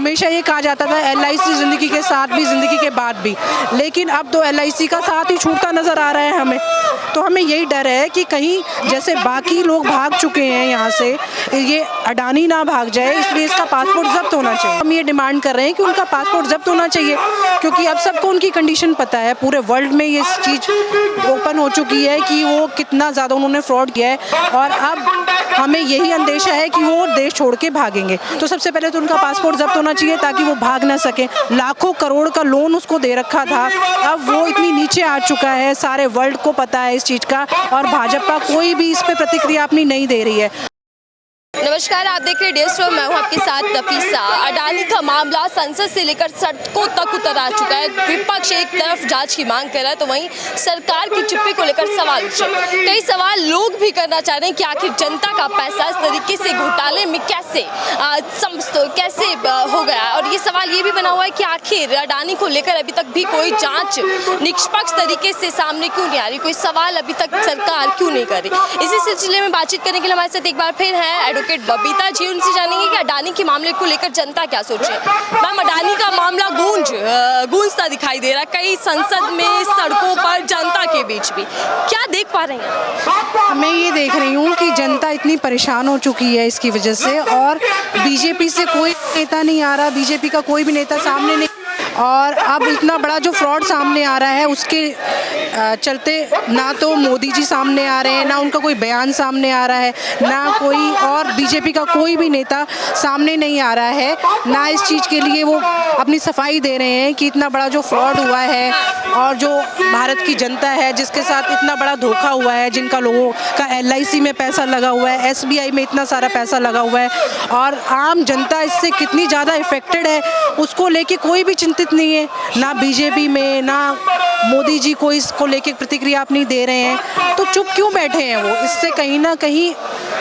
हमेशा ये कहा जाता था LIC ज़िंदगी के साथ भी, ज़िंदगी के बाद भी, लेकिन अब तो LIC का साथ ही छूटता नज़र आ रहा है हमें। तो हमें यही डर है कि कहीं जैसे बाकी लोग भाग चुके हैं यहाँ से, ये अडानी ना भाग जाए, इसलिए इसका पासपोर्ट जब्त होना चाहिए। हम ये डिमांड कर रहे हैं कि उनका पासपोर्ट जब्त होना चाहिए, क्योंकि अब सबको उनकी कंडीशन पता है। पूरे वर्ल्ड में ये चीज़ ओपन हो चुकी है कि वो कितना ज़्यादा उन्होंने फ्रॉड किया है, और अब हमें यही अंदेशा है कि वो देश छोड़ के भागेंगे। तो सबसे पहले तो उनका पासपोर्ट जब्त होना चाहिए ताकि वो भाग ना सकें। लाखों करोड़ का लोन उसको दे रखा था, अब वो इतनी नीचे आ चुका है, सारे वर्ल्ड को पता है इस चीज़ का, और भाजपा कोई भी इस पे प्रतिक्रिया अपनी नहीं दे रही है। नमस्कार, आप देख रहे हैं डेस्क। मैं हूं आपके साथ नफीसा। अडानी का मामला संसद से लेकर सड़कों तक उतर आ चुका है। विपक्ष एक तरफ जांच की मांग कर रहा है, तो वहीं सरकार की चुप्पी को लेकर सवाल उठ रहे हैं। कई सवाल लोग भी करना चाह रहे हैं कि आखिर जनता का पैसा इस तरीके से घोटाले में कैसे हो गया, और ये सवाल ये भी बना हुआ है कि आखिर अडानी को लेकर अभी तक भी कोई जाँच निष्पक्ष तरीके से सामने क्यों नहीं आ रही, कोई सवाल अभी तक सरकार क्यों नहीं कर रही। इसी सिलसिले में बातचीत करने के लिए हमारे साथ एक बार फिर है एडवोकेट बबीता जी। उनसे जानेंगे कि अडानी के मामले को लेकर जनता क्या सोच रही है। मैम, अडानी का मामला गूंजता दिखाई दे रहा है कई संसद में, सड़कों पर, जनता के बीच भी। क्या देख पा रहे हैं? मैं ये देख रही हूँ कि जनता इतनी परेशान हो चुकी है इसकी वजह से, और बीजेपी से कोई नेता नहीं आ रहा, बीजेपी का कोई भी नेता सामने नहीं, और अब इतना बड़ा जो फ्रॉड सामने आ रहा है उसके चलते ना तो मोदी जी सामने आ रहे हैं, ना उनका कोई बयान सामने आ रहा है, ना कोई और बीजेपी का कोई भी नेता सामने नहीं आ रहा है, ना इस चीज़ के लिए वो अपनी सफाई दे रहे हैं कि इतना बड़ा जो फ्रॉड हुआ है, और जो भारत की जनता है जिसके साथ इतना बड़ा धोखा हुआ है, जिनका लोगों का LIC में पैसा लगा हुआ है, SBI में इतना सारा पैसा लगा हुआ है, और आम जनता इससे कितनी ज़्यादा इफेक्टेड है उसको लेके कोई भी चिंतित नहीं है। ना बीजेपी में, ना मोदी जी को इसको लेके प्रतिक्रिया अपनी दे रहे हैं, तो चुप क्यों बैठे हैं वो। इससे कहीं ना कहीं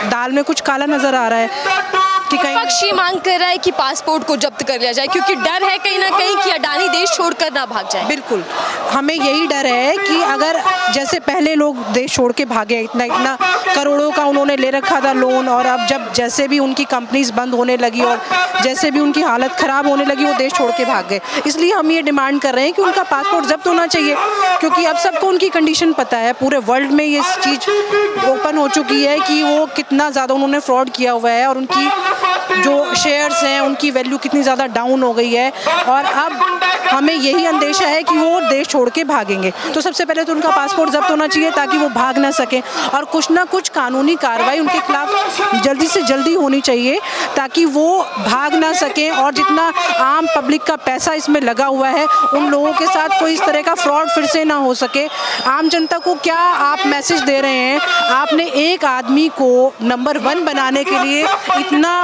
दाल में कुछ काला नज़र आ रहा है कि कहीं पक्षी मांग कर रहा है कि पासपोर्ट को जब्त कर लिया जाए, क्योंकि डर है कहीं ना कहीं कि अडानी देश छोड़कर ना भाग जाए। बिल्कुल, हमें यही डर है कि अगर जैसे पहले लोग देश छोड़ के भागे, इतना इतना करोड़ों का उन्होंने ले रखा था लोन, और अब जब जैसे भी उनकी कंपनीज बंद होने लगी और जैसे भी उनकी हालत ख़राब होने लगी, वो देश छोड़ के भाग गए। इसलिए हम ये डिमांड कर रहे हैं कि उनका पासपोर्ट जब्त होना चाहिए, क्योंकि अब सबको उनकी कंडीशन पता है। पूरे वर्ल्ड में ये चीज़ ओपन हो चुकी है कि वो कितना ज़्यादा उन्होंने फ्रॉड किया हुआ है, और उनकी जो शेयर्स हैं उनकी वैल्यू कितनी ज़्यादा डाउन हो गई है, और अब हमें यही अंदेशा है कि वो देश छोड़ के भागेंगे। तो सबसे पहले तो उनका पासपोर्ट जब्त होना चाहिए ताकि वो भाग ना सकें, और कुछ ना कुछ कानूनी कार्रवाई उनके खिलाफ जल्दी से जल्दी होनी चाहिए ताकि वो भाग ना सकें, और जितना आम पब्लिक का पैसा इसमें लगा हुआ है उन लोगों के साथ कोई इस तरह का फ्रॉड फिर से ना हो सके। आम जनता को क्या आप मैसेज दे रहे हैं? आपने एक आदमी को नंबर 1 बनाने के लिए इतना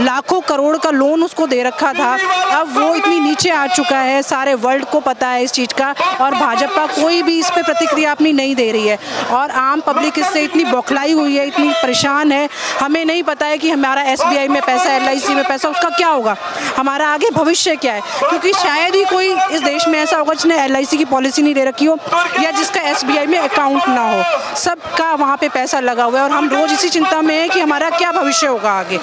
लाखों करोड़ का लोन उसको दे रखा था, अब वो इतनी नीचे आ चुका है, सारे वर्ल्ड को पता है इस चीज़ का, और भाजपा कोई भी इस पे प्रतिक्रिया अपनी नहीं दे रही है, और आम पब्लिक इससे इतनी बौखलाई हुई है, इतनी परेशान है। हमें नहीं पता है कि हमारा SBI में पैसा, LIC में पैसा, उसका क्या होगा, हमारा आगे भविष्य क्या है, क्योंकि शायद ही कोई इस देश में ऐसा होगा जिसने LIC की पॉलिसी नहीं ले रखी हो, या जिसका SBI में अकाउंट ना हो। सबका वहाँ पे पैसा लगा हुआ है, और हम रोज़ इसी चिंता में है कि हमारा क्या भविष्य होगा आगे।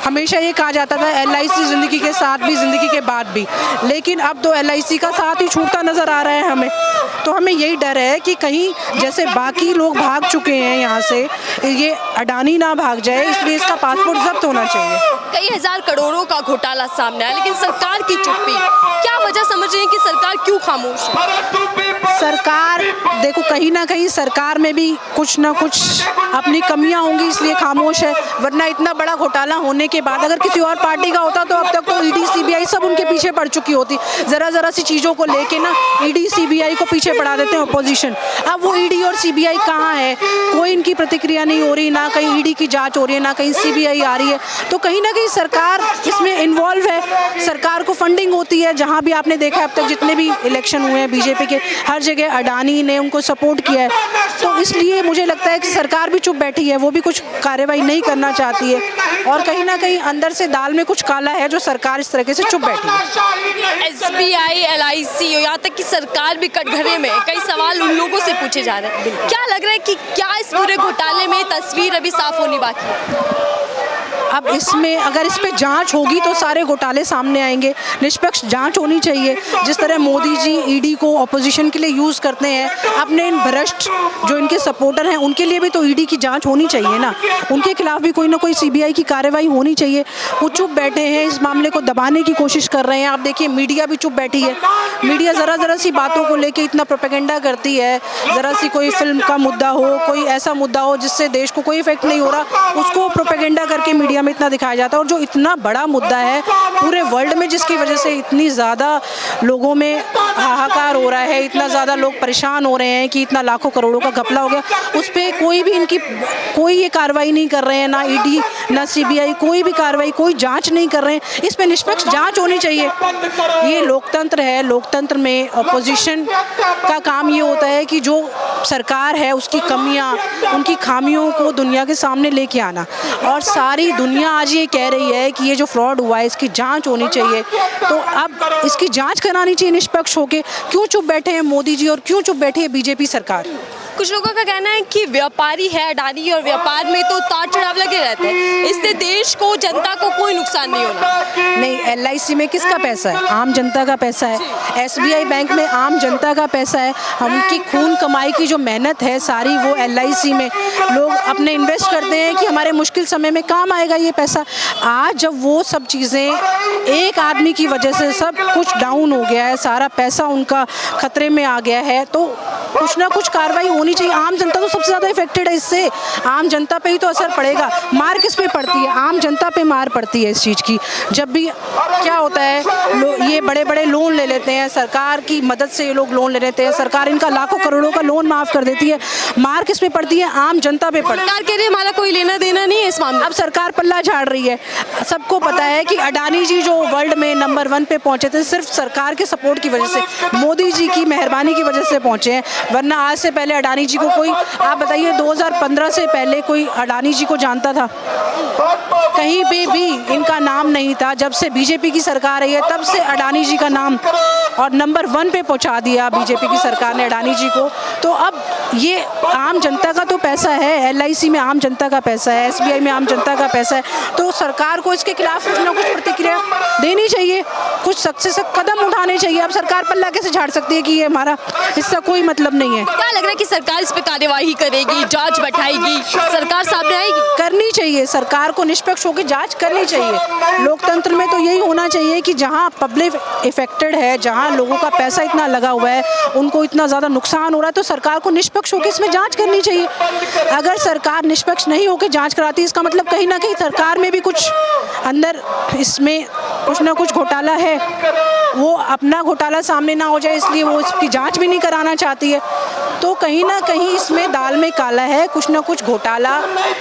हमेशा ये कहा जाता था LIC ज़िंदगी के साथ भी, ज़िंदगी के बाद भी, लेकिन अब तो LIC का साथ ही छूटता नज़र आ रहा है हमें। तो हमें यही डर है कि कहीं जैसे बाकी लोग भाग चुके हैं यहाँ से, ये अडानी ना भाग जाए, इसलिए इसका पासपोर्ट जब्त होना चाहिए। कई हजार करोड़ों का घोटाला सामने आया, लेकिन सरकार की चुप्पी, क्या वजह समझ रहे हैं कि सरकार क्यों खामोश है? सरकार देखो, कहीं ना कहीं सरकार में भी कुछ ना कुछ अपनी कमियां होंगी, इसलिए खामोश है, वरना इतना बड़ा घोटाला होने के बाद अगर किसी और पार्टी का होता तो अब तक तो ED CBI सब उनके पीछे पड़ चुकी होती। ज़रा सी चीज़ों को लेके ना ED CBI को पीछे पड़ा देते हैं अपोजिशन। अब वो ED और CBI कहाँ है, कोई इनकी प्रतिक्रिया नहीं हो रही, ना कहीं ED की जाँच हो रही है, ना कहीं CBI आ रही है। तो कहीं ना कहीं सरकार इसमें इन्वॉल्व है, सरकार को फंडिंग होती है। जहाँ भी आपने देखा अब तक जितने भी इलेक्शन हुए हैं बीजेपी के, हर जगह अडानी ने उनको सपोर्ट किया है। तो इसलिए मुझे लगता है कि सरकार भी चुप बैठी है, वो भी कुछ कार्रवाई नहीं करना चाहती है, और कहीं ना कहीं अंदर से दाल में कुछ काला है जो सरकार इस तरीके से चुप बैठी है। SBI, LIC, यहाँ तक कि सरकार भी कटघरे में, कई सवाल उन लोगों से पूछे जा रहे हैं। क्या लग रहा है कि क्या इस पूरे घोटाले में तस्वीर अभी साफ होनी बाकी है? अब इसमें अगर इस पे जांच होगी तो सारे घोटाले सामने आएंगे। निष्पक्ष जांच होनी चाहिए। जिस तरह मोदी जी ईडी को ऑपोजिशन के लिए यूज़ करते हैं, अपने इन भ्रष्ट जो इनके सपोर्टर हैं उनके लिए भी तो ईडी की जांच होनी चाहिए ना। उनके खिलाफ भी कोई ना कोई सीबीआई की कार्रवाई होनी चाहिए। वो चुप बैठे हैं, इस मामले को दबाने की कोशिश कर रहे हैं। आप देखिए मीडिया भी चुप बैठी है। मीडिया ज़रा सी बातों को लेके इतना प्रोपेगेंडा करती है। ज़रा सी कोई फिल्म का मुद्दा हो, कोई ऐसा मुद्दा हो जिससे देश को कोई इफेक्ट नहीं हो रहा, उसको प्रोपेगेंडा करके मीडिया में इतना दिखाया जाता है। और जो इतना बड़ा मुद्दा है पूरे वर्ल्ड में, जिसकी वजह से इतनी ज़्यादा लोगों में हाहाकार हो रहा है, इतना ज़्यादा लोग परेशान हो रहे हैं कि इतना लाखों करोड़ों का घपला हो गया, उस पर कोई भी इनकी कोई ये कार्रवाई नहीं कर रहे हैं। ना ईडी ना सीबीआई कोई भी कार्रवाई, कोई जांच नहीं कर रहे हैं। इस पर निष्पक्ष जांच होनी चाहिए। ये लोकतंत्र है। लोकतंत्र में अपोजिशन का काम ये होता है कि जो सरकार है उसकी कमियां, उनकी खामियों को दुनिया के सामने लेके आना। और सारी दुनिया आज ये कह रही है कि ये जो फ्रॉड हुआ है इसकी जांच होनी चाहिए। तो अब इसकी जांच करानी चाहिए निष्पक्ष होके। क्यों चुप बैठे हैं मोदी जी और क्यों चुप बैठी है बीजेपी सरकार? कुछ लोगों का कहना है कि व्यापारी है अडानी और व्यापार में तो उतार चढ़ाव लगे रहते हैं, इससे देश को, जनता को कोई नुकसान नहीं होना। नहीं, एलआईसी में किसका पैसा है? आम जनता का पैसा है। एसबीआई बैंक में आम जनता का पैसा है। उनकी खून कमाई की जो मेहनत है सारी वो एलआईसी में लोग अपने इन्वेस्ट करते हैं कि हमारे मुश्किल समय में काम आएगा ये पैसा। आज जब वो सब चीज़ें एक आदमी की वजह से सब कुछ डाउन हो गया है, सारा पैसा उनका खतरे में आ गया है, तो कुछ ना कुछ कार्रवाई होनी चाहिए। आम जनता तो सबसे ज़्यादा इफेक्टेड है इससे। आम जनता पे ही तो असर पड़ेगा। मार किस पे पड़ती है? आम जनता पे मार पड़ती है इस चीज़ की। जब भी क्या होता है, ये बड़े बड़े लोन ले लेते हैं, सरकार की मदद से ये लोग लोन ले लेते हैं, सरकार इनका लाखों करोड़ों का लोन माफ़ कर देती है। मार किस पे पड़ती है? आम जनता पे पड़ती है। सरकार कह रही है हमारा कोई लेना देना नहीं है इस मामले। अब सरकार पल्ला झाड़ रही है। सबको पता है कि अडानी जी जो वर्ल्ड में नंबर 1 पे पहुंचे थे सिर्फ सरकार के सपोर्ट की वजह से, मोदी जी की मेहरबानी की वजह से पहुंचे हैं। वरना आज से पहले अडानी जी को कोई, आप बताइए 2015 से पहले कोई अडानी जी को जानता था? कहीं पे भी इनका नाम नहीं था। जब से बीजेपी की सरकार आई है तब से अडानी जी का नाम और नंबर 1 पे पहुंचा दिया बीजेपी की सरकार ने अडानी जी को। तो अब ये आम जनता का तो पैसा है, एलआईसी में आम जनता का पैसा है, एसबीआई में आम जनता का पैसा है, तो सरकार को इसके खिलाफ कुछ ना कुछ प्रतिक्रिया देनी चाहिए, कुछ सख्त से सख्त कदम उठाने चाहिए। अब सरकार पल्ला कैसे झाड़ सकती है कि ये हमारा, इसका कोई मतलब नहीं है। क्या लग रहा है कि सरकार इस पे कार्यवाही करेगी, जांच बैठाएगी, सरकार सामने आएगी? करनी चाहिए, सरकार को निष्पक्ष होकर जांच करनी चाहिए। लोकतंत्र में तो यही होना चाहिए कि जहां पब्लिक इफेक्टेड है, जहां लोगों का पैसा इतना लगा हुआ है, उनको इतना ज़्यादा नुकसान हो रहा है, तो सरकार को निष्पक्ष होकर इसमें जांच करनी चाहिए। अगर सरकार निष्पक्ष नहीं होकर जांच कराती, इसका मतलब कहीं ना कहीं सरकार में भी कुछ अंदर इसमें कुछ ना कुछ घोटाला है। वो अपना घोटाला सामने ना हो जाए इसलिए वो इसकी जांच भी नहीं कराना चाहती है। तो कहीं ना कहीं इसमें दाल में काला है, कुछ ना कुछ घोटाला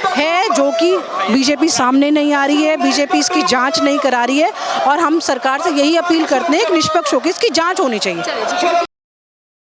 है जो कि बीजेपी सामने नहीं आ रही है, बीजेपी इसकी जांच नहीं करा रही है। और हम सरकार से यही अपील करते हैं कि निष्पक्ष होकर इसकी जांच होनी चाहिए।